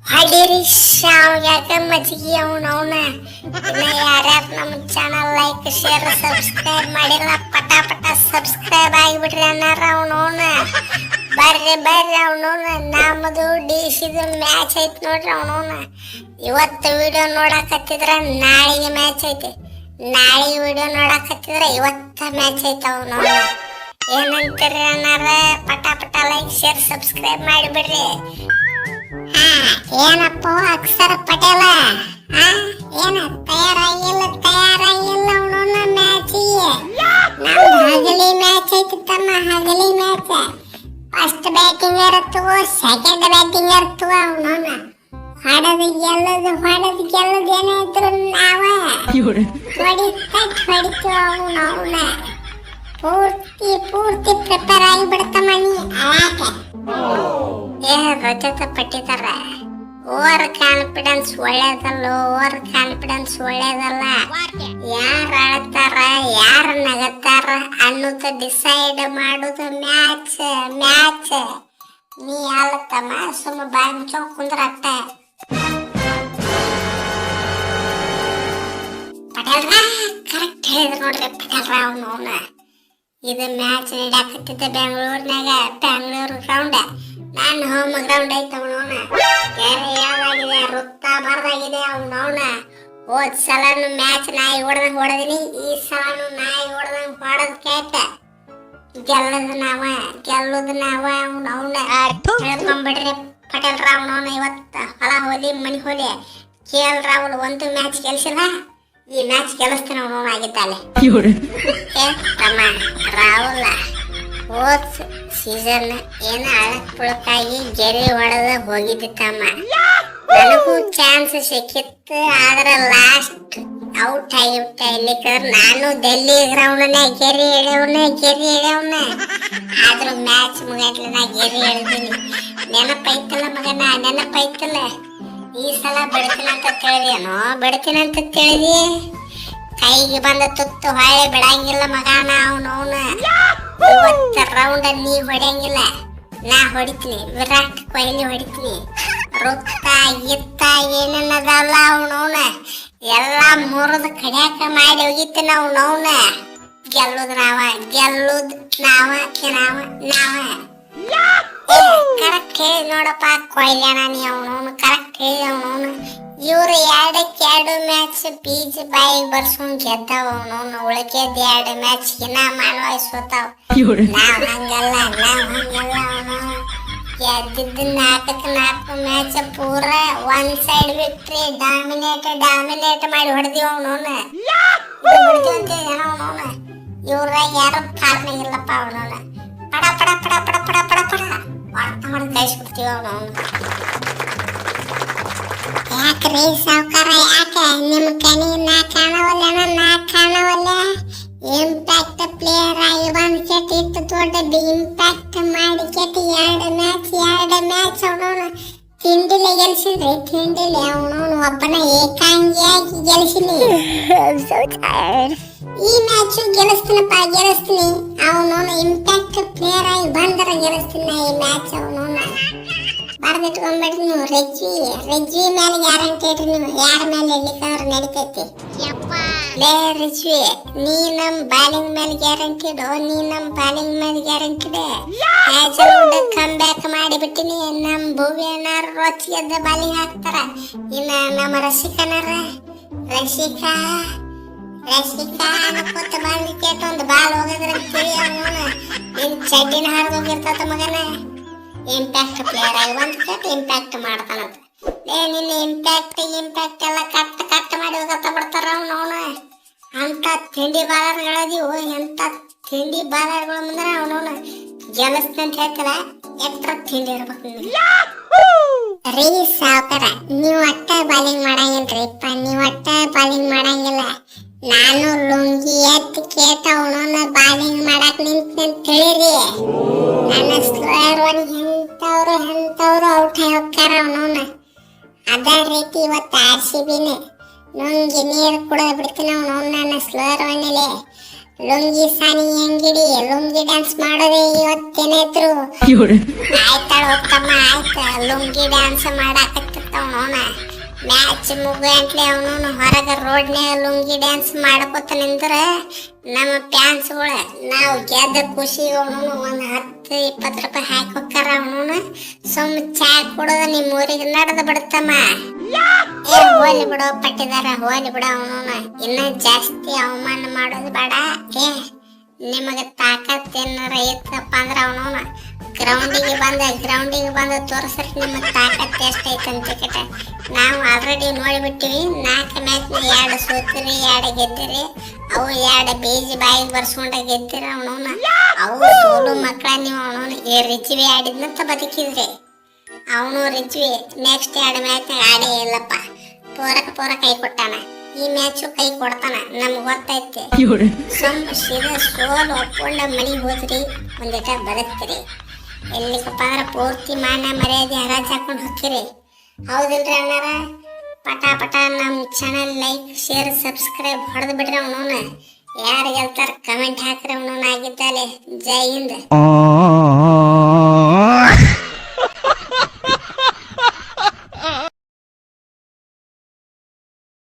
ಹೊಡಿರಿ ಶಾವ್ಯಾಗ ಮಜ್ಜಿಗೆ ಅವನವನ ಇನ್ನ ಯಾರ್ಯಾರು ನಮ್ಮ ಚಾನಲ್ ಲೈಕ್ ಶೇರ್ ಸಬ್ಸ್ಕ್ರೈಬ್ ಮಾಡಿಲ್ಲ ಪಟ ಪಟ ಸಬ್ಸ್ಕ್ರೈಬ್ ಆಗಿಬಿಟ್ರಿ ಅನ್ನಾರ ಅವನವನ ಬರ್ರಿ ಅವನವನ ನಮ್ಮದು ಡಿಸಿದು ಮ್ಯಾಚ್ ಐತಿ ನೋಡ್ರಿ ಅವನವನ ಇವತ್ತು ವಿಡಿಯೋ ನೋಡಕತ್ತಿದ್ರ ನಾಳೆಗೆ ಮ್ಯಾಚ್ ಐತಿ ನಾಳೆ ವಿಡಿಯೋ ನೋಡಕತ್ತಿದ್ರ ಇವತ್ತ ಮ್ಯಾಚ್ ಐತಿ ಅವನವನ ಏನಂತೀರಿ ಅನ್ನಾರ ಪಟ ಪಟ ಲೈಕ್ ಶೇರ್ ಸಬ್ಸ್ಕ್ರೈಬ್ ಮಾಡಿಬಿಡ್ರಿ. ಏನಪ್ಪ ಅಕ್ಷರ ಪಟೇಲ ಏನ ತಯಾರಾಗಿಲ್ಲ ಅವನವನ ಮ್ಯಾಚಿಗೆ ನಮ್ದು ಹಗಲಿ ಮ್ಯಾಚ್ ಐತಿ ತಮ್ಮ ಹಗಲಿ ಮ್ಯಾಚ್ ಫಸ್ಟ್ ಬ್ಯಾಟಿಂಗ್ ಇರುತ್ತವ ಸೆಕೆಂಡ್ ಬ್ಯಾಟಿಂಗ್ ಇರುತ್ತವ ಅವನವನ ಹೊಡೆದು ಗೆಲ್ಲದು ಏನೇ ಇದ್ರು ನಾವ ಹೊಡಿತು ಅವನವನ ಪೂರ್ತಿ ಪ್ರಿಪೇರ್ ಆಗಿ ಬಿಡ್ತಮ್ಮ ನೀ ಯಾಕೆ ರಜತ ಪಟ್ಟಿದಾರ ಓವರ್ ಕಾನ್ಫಿಡೆನ್ಸ್ ಒಳ್ಳೇದಲ್ಲ ಯಾರು ಆಡ್ತಾರ ಯಾರು ನಗತಾರ ಅನ್ನೋದು ಡಿಸೈಡ್ ಮಾಡುದು ಮ್ಯಾಚ್ ನೀ ಆಲತ್ತಮ್ಮ ಸುಮ್ಮ ಬಾಯಿ ಮುಚ್ಚೋಕ್ ಕುಂದ್ರ ಅಟ್ಟ ಪಟೇಲ್ರ ಕರೆಕ್ಟ್ ಹೇಳಿದ್ರು ನೋಡ್ರಿ ಪಟೇಲ್ರ ಅವನು ಇದು ಮ್ಯಾಚ್ ನಡ್ಯಾಕತ್ತಿದ್ದ ಬೆಂಗಳೂರು ಗ್ರೌಂಡ್ ನಾನು ಹೋಮ್ ಗ್ರೌಂಡ್ ಐತ ಅವನವನ ಯಾವಾಗಿದೆ ವೃತ್ತ ಬರ್ದಾಗಿದೆ ಅವನವನ ಹೋದ್ ಸಲನು ಮ್ಯಾಚ್ ನಾಯಿ ಹೊಡೆದಂಗ ಹೊಡೆದಿನಿ ಈ ಸಲನು ನಾಯಿ ಹೊಡೆದಂಗ ಹೊಡೆದ್ ಕೇಟ ಗೆಲ್ಲುದು ನಾವ ಅವನವನ ಹೇಳ್ಕೊಂಡ್ಬಿಡ್ರಿ ಪಟೇಲ್ ರಾವ್ನವನ ಇವತ್ತ ಹೊಲ ಹೋಲಿ ಮನಿ ಹೋಲಿ KL ರಾಹುಲ್ ಒಂದು ಮ್ಯಾಚ್ ಗೆಲ್ಸಿಲ್ಲ ಈ ಮ್ಯಾಚ್ ಗೆಲ್ಲಿಸ್ತಾನೆ ಅವನವನ ಆಗಿದ್ದಾಳೆ ತಮ್ಮ ರಾಹುಲ್ ಹೋದ್ ಸೀಸನ್ ಏನ ಅಳಕ್ ಪುಳಕಾಗಿ ಗೆರೆ ಹೊಡೆದ ಹೋಗಿದ್ದಮ್ಮ ನನಗೂ ಚಾನ್ಸ್ ಸಿಕ್ಕಿತ್ತು ಆದ್ರೆ ಲಾಸ್ಟ್ ಔಟ್ ಆಗಿಬಿಟ್ಟ ಇಲ್ಲಿಕಂದ್ರೆ ನಾನು ಡೆಲ್ಲಿ ಗ್ರೌಂಡ್ನ ಗೆರೆ ಎಳೆಯವನ ಆದ್ರೂ ಮ್ಯಾಚ್ ಮುಗಿದ್ಲ ನಾ ಗೆರೆ ಎಳೆದೀನಿ ನೆನಪೈತಲ್ಲ ಈ ಸಲ ಬಿಡ್ತೀನಿ ಅಂತ ತಿಳಿದಿ ಕೈಗೆ ಬಂದ ತುತ್ತು ಹೊಳೆ ಬಿಡಂಗಿಲ್ಲ ಮಗನ ಅವನವನ ಇವತ್ತ ರೌಂಡ್ ನೀ ಹೊಡೆಯಂಗಿಲ್ಲ ನಾ ಹೊಡಿತೀನಿ ವಿರಾಟ್ ಕೊಹ್ಲಿ ಹೊಡಿತೀನಿ ವೃತ್ತ ಗಿತ್ತ ಏನೇನದಲ್ಲ ಅವನವನ ಎಲ್ಲ ಮುರಿದು ಕಡ್ಯಾಕ ಮಾಡಿ ಹೋಗಿತೀನಿ ಅವನವನ ಗೆಲ್ಲುದು ನಾವ ಕರೆಕ್ಟ್ ಹೇಳಿ ನೋಡಪ್ಪ ಕೊಹ್ಲಿ ಅಣ್ಣ ನೀ ಅವನವನು ಕರೆಕ್ಟ್ ಹೇಳಿ ಅವನವನು ಇವ್ರು ಎರಡು ಮ್ಯಾಚ್ ಬೀಜ ಬಾಯಿಗೆ ಬರ್ಸ್ಕೊಂಡ್ ಗೆದ್ದಾವ ಅವನವನು ಉಳಕೆದ್ 2 ಮ್ಯಾಚ್ ಮಾನವಾಯಿ ಸೋತಾವ ನಾವ್ ಹಂಗಲ್ಲ ಅವನು ಗೆದ್ದಿದ್ದು 4 ಮ್ಯಾಚ್ ಪೂರ ಒನ್ ಸೈಡ್ ವಿಕ್ಟ್ರಿ ಡಾಮಿನೇಟ್ ಮಾಡಿ ಹೊಡೆದಿವ ಅವನವನ ಅವನವನ ಇವ್ರಾಗ ಯಾರು ಕಾರಣಗಿಲ್ಲಪ್ಪ ಅವನವನ ಪಡ ವಾರ್ತ ಮಾಡಿ ಕಳಿಸ್ಬಿಡ್ತೀವಿ ಅವನವನು ಯಾಕ್ರಿ ಸಾವುಕಾರ ಯಾಕೆ ನಿಮ್ ಕಣಿ ನಾ ಕಾಣವಲ್ಲ ಇಂಪ್ಯಾಕ್ಟ್ ಪ್ಲೇಯರ್ ಆಗಿ ಬಂದ್ ಕೆಟ್ಟ ಇಟ್ಟು ದೊಡ್ಡ ಇಂಪ್ಯಾಕ್ಟ್ ಮಾಡಿ ಕೆಟ್ಟ 2 ಮ್ಯಾಚ್ ಅವನವನು ತಿಂಡಿಲೆ ಗೆಲ್ಸಿದ್ರಿ ಅವನವನು ಒಬ್ಬನ ಏಕಾಂಗಿಯಾಗಿ ಗೆಲ್ಸಿನಿ ಈ ಮ್ಯಾಚ್ ಗೆಲ್ಲಿಸ್ತೀನಿ ಅವನವನು ಇಂಪ್ಯಾಕ್ಟ್ ಪ್ಲೇಯರ್ ಆಗಿ ಬಂದ್ರ ಗೆಲ್ಲಿಸ್ತೀನಿ ಈ ಮ್ಯಾಚ್ ಅವನವನ ಬರ್ದಿಟ್ಕೊಂಡ್ಬಿಡ್ರಿ ನೀವು ರೆಜ್ವಿ ಮೇಲೆ ಗ್ಯಾರಂಟಿ ಇಡ್ರಿ ನೀವು ಯಾರ ಮೇಲೆ ಇಡ್ಲಿಕ್ಕಂದ್ರೆ ನಡಿತೈತಿ ರೆಜ್ವಿ ನೀ ನಮ್ ಬಾಲಿಂಗ್ ಮೇಲೆ ಗ್ಯಾರಂಟಿ ಇಡು ಹ್ಯಾಜಲ್ವುಡ್ ಕಮ್ ಬ್ಯಾಕ್ ಮಾಡಿಬಿಟ್ಟಿನಿ ನಮ್ ಭುವಿಯನಾರ ರೋಚಿಗೆದ್ದ ಬಾಲಿಂಗ್ ಹಾಕ್ತಾರ ಇನ್ನ ನಮ್ಮ ರಸಿಕಾ ಅನ್ಕೋತ ಬಂದು ಕೇಟ ಒಂದು ಬಾಲ್ ಹೋಗಿದ್ರೆ ನಿನ್ ಚಡ್ಡಿನ ಹಾರ್ದು ಹೋಗಿರ್ತದ ಮಗನ ಇಂಪ್ಯಾಕ್ಟ್ ಪ್ಲೇಯರ್ ಆಗಿ ಒಂದು ಕಟ್ ಇಂಪ್ಯಾಕ್ಟ್ ಮಾಡ್ತಾನಂತ ನಿನ್ನ ಇಂಪ್ಯಾಕ್ಟ್ ಎಲ್ಲ ಕಟ್ ಮಾಡಿ ಹೋಗತ್ತ ಬಿಡ್ತಾರ ಅವನವನ ಅಂತ ತಿಂಡಿ ಬಾಲರ್ಗಳದಿವು ಎಂತ ತಿಂಡಿ ಬಾಲರ್ಗಳು ಮುಂದ್ರೆ ಅವನವನ ಗೆಲ್ಲಿಸ್ತಂತ ಹೇಳ್ತಾರ ಎಟ್ರ ತಿಂಡಿ ಇರ್ಬೇಕು ರೀ ಸಾವುಕಾರ ನೀವು ಒಟ್ಟ ಬಾಲಿಂಗ್ ಮಾಡಂಗಿಲ್ಲ ನಾನು ಲುಂಗಿ ಎತ್ತು ಕೇಟ ಅವನವನ ಬಾಲಿಂಗ್ ಮಾಡಕ್ ನಿಂತ ತಿಳಿರಿ ನನ್ನ ಸ್ಲೋಯರ್ ಎಂತವ್ರು ಔಟ್ ಹೋಗ್ತಾರ ಅವನವನ ಅದೇ ರೀತಿ ಇವತ್ತು RCBನೇ ಲುಂಗಿ ನೀರು ಕುಡಿದು ಬಿಡ್ತೀನಿ ಅವನವನ ನನ್ನ ಸ್ಲೋಯರ್ ಒನ್ನಲ್ಲಿ ಲುಂಗಿ ಸಾನಿ ಹೆಂಗಿಡಿ ಲುಂಗಿ ಡ್ಯಾನ್ಸ್ ಮಾಡೋದೇ ಇವತ್ತೇನಿದ್ರು ಆಯ್ತಾಳ ಹೋಗ್ತಮ್ಮ ಆಯ್ತ ಲುಂಗಿ ಡ್ಯಾನ್ಸ್ ಮಾಡಾಕತ್ತ ಅವನವನ ಮ್ಯಾಚ್ ಮುಗಿಯಂಟ್ಲೆ ಅವನವನು ಹೊರಗೆ ರೋಡ್ನ್ಯಾಗ ಲುಂಗಿ ಡ್ಯಾನ್ಸ್ ಮಾಡ್ಕೊತ ನಿಂದ್ರ ನಮ್ಮ ಫ್ಯಾನ್ಸ್ಗಳು ನಾವು ಗೆದ್ದ ಖುಷಿಗೆ ಅವನವನು ಒಂದು 10-20 ರೂಪಾಯಿ ಹಾಕಿ ಹೋಗ್ತಾರ ಅವನವನು ಸುಮ್ ಚಾ ಕುಡೋದು ನಿಮ್ಮ ಊರಿಗೆ ನಡೆದು ಬಿಡ್ತಮ್ಮ. ಏ ಹೋಲಿ ಬಿಡೋ ಪಟ್ಟಿದಾರ, ಹೋಲಿ ಬಿಡ ಅವನವನು ಇನ್ನ ಜಾಸ್ತಿ ಅವಮಾನ ಮಾಡೋದು ಬೇಡ. ಏ ನಿಮಗೆ ತಾಕತ್ ಏನಾರ ಇತ್ತಪ್ಪ ಅಂದ್ರೆ ಅವನವನು ಗ್ರೌಂಡಿಗೆ ಬಂದ ತೋರಿಸ್ರಿ ನಿಮ್ಮ ತಾಕತ್ ಎಷ್ಟೈತೆ ಅಂತ ಟಿಕೆಟ್. ನಾವು ಆಲ್ರೆಡಿ ನೋಡಿಬಿಟ್ಟಿವಿ. 4 ಮ್ಯಾಚ್ನ 2 ಸೋತಿರಿ, 2 ಗೆದ್ದಿರಿ. ಅವು 2 ಬೀಜ ಬಾಯಿಗೆ ಬರ್ಸ್ಕೊಂಡ ಗೆದ್ದಿರಿ ಅವನವನ. ಅವು ಸೋಲು ಮಕ್ಕಳ ನೀವು ಅವನವನು ಈ ರಿಜ್ವಿ ಆಡಿದ್ನಂತ ಬದುಕಿದ್ರಿ. ಅವನು ರಿಜ್ವಿ ನೆಕ್ಸ್ಟ್ 2 ಮ್ಯಾಚ್ನಾಗ ಆಡೇ ಇಲ್ಲಪ್ಪ. ಪೂರ ಕೈ ಕೊಟ್ಟಾನ. ಈ ಮ್ಯಾಚು ಕೈ ಕೊಡ್ತಾನ, ನಮ್ಗೆ ಗೊತ್ತೈತಿ. ಸೀದಾ ಸೋಲು ಒಪ್ಕೊಂಡ ಮನೆಗೆ ಹೋದ್ರಿ, ಒಂದಿಟ ಬದುಕ್ತಿರಿ. ಎಲ್ಲಿಗಪ್ಪ ಅಂದ್ರೆ ಪೂರ್ತಿ ಮಾನ ಮರ್ಯಾದೆ ಹರಾಜ್ ಹಾಕೊಂಡು ಹೋಗ್ತೀರಿ. ಹೌದಿಲ್ರಿ ಅಣ್ಣಾರ? ಪಟ ನಮ್ಮ ಚಾನಲ್ ಲೈಕ್ ಶೇರ್ ಸಬ್ಸ್ಕ್ರೈಬ್ ಹೊಡೆದು ಬಿಡ್ರಿ. ಅವನವನ ಯಾರು ಗೆಲ್ತಾರ ಕಮೆಂಟ್ ಹಾಕ್ರಿ. ಅವನವನ ಆಗಿದ್ದಾಲೆ. ಜೈ ಹಿಂದ್.